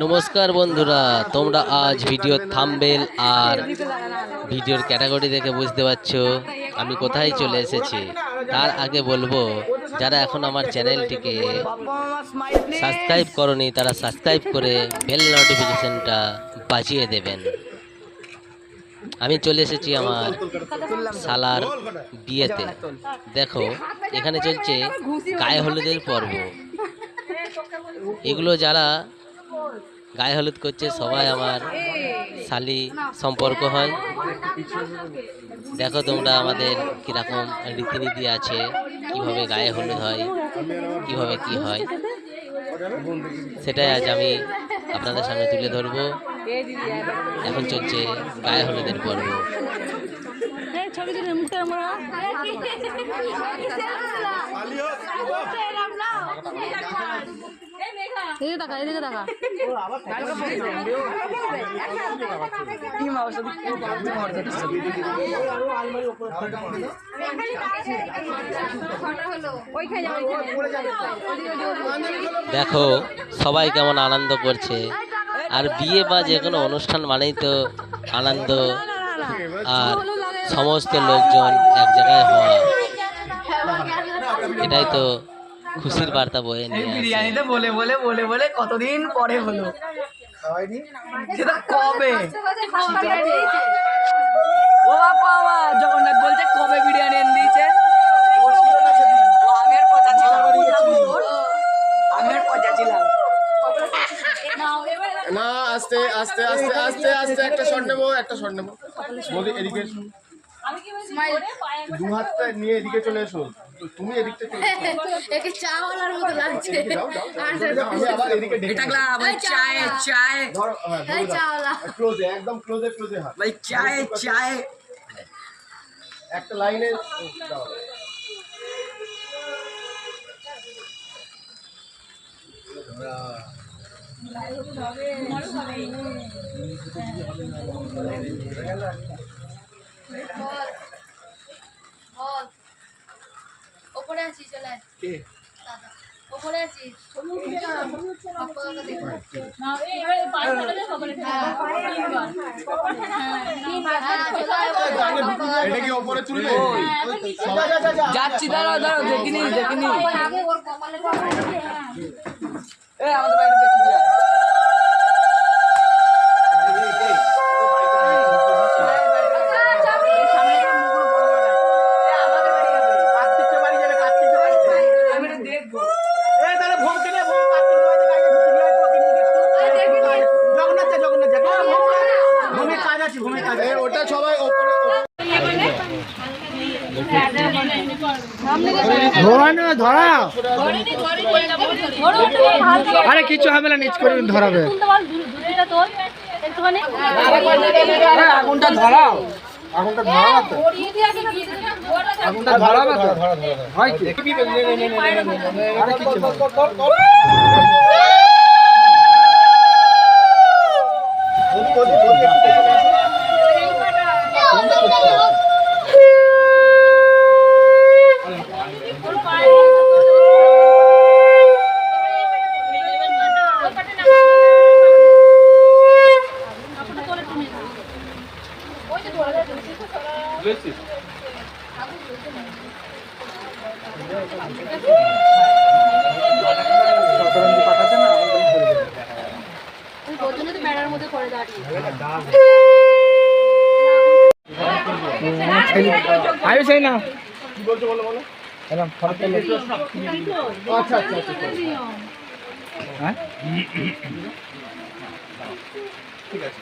নমস্কার বন্ধুরা, তোমরা আজ ভিডিওর থাম্বনেল আর ভিডিওর ক্যাটাগরি দেখে বুঝতে পারছো আমি কোথায় চলে এসেছি। তার আগে বলবো, যারা এখন আমার চ্যানেলটিকে সাবস্ক্রাইব করনি তারা সাবস্ক্রাইব করে বেল নোটিফিকেশনটা বাজিয়ে দেবেন। আমি চলে এসেছি আমার শালার বিয়েতে। দেখো, এখানে চলছে গায়ে হলুদের পর্ব। এগুলো যারা গায়ে হলুদ করছে সবাই আমার শালি সম্পর্ক হয়। দেখো তোমরা আমাদের কীরকম রীতিনীতি আছে, কিভাবে গায়ে হলুদ হয়, কিভাবে কি হয়, সেটাই আজ আমি আপনাদের সামনে তুলে ধরবো। এখন চলছে গায়ে হলুদের পর্ব। দেখো সবাই কেমন আনন্দ করছে। আর বিয়ে বা যে কোনো অনুষ্ঠান মানেই তো আনন্দ, আর সমস্ত লোকজন এক জায়গায় হওয়া, এটাই তো খুশির বার্তা বয়ে নিয়ে আসে। বিরিয়ানিতে বলে বলে বলে বলে কতদিন পরে হলো, সেটা কবে? ও বাবা, জগন্নাথ বলছে কবে বিরিয়ানি এনে দিয়েছে। আমি আর পচা ছিলাম। না, আস্তে আস্তে আস্তে আস্তে আস্তে একটা শট নেবো। মোদি এদিকে এসো, দু হাতটা নিয়ে এদিকে চলে এসো। তুমি এদিকটা চলে এসো। একে চাওয়ালার মতো লাগছে। আমি আবার এদিকে ডেকে এটা ভাই চায় চায় ধরো, এই চাওয়ালা ক্লোজে, একদম ক্লোজে হাত। ভাই চায় চায় একটা লাইনে দাও। ওপরে আছি, চলে কে ওপরে আছি। এটা কি ওপরে তুলবে? যাচ্ছি, দাঁড়াও দাঁড়াও, দেখিনি আমাদের বাড়িতে দেখি দিয়া। ওটা সবাই ওপরে আরে কিছু হবে না, নিচ করে ধরাবে। আগুনটা ধরাও, আগুনটা ধরাবে তো, আগুনটা ধরাবে তো, হয় কি? আরে কিছু আয়ু সেই না কি বলছো বলো। আচ্ছা হ্যাঁ, ঠিক আছে।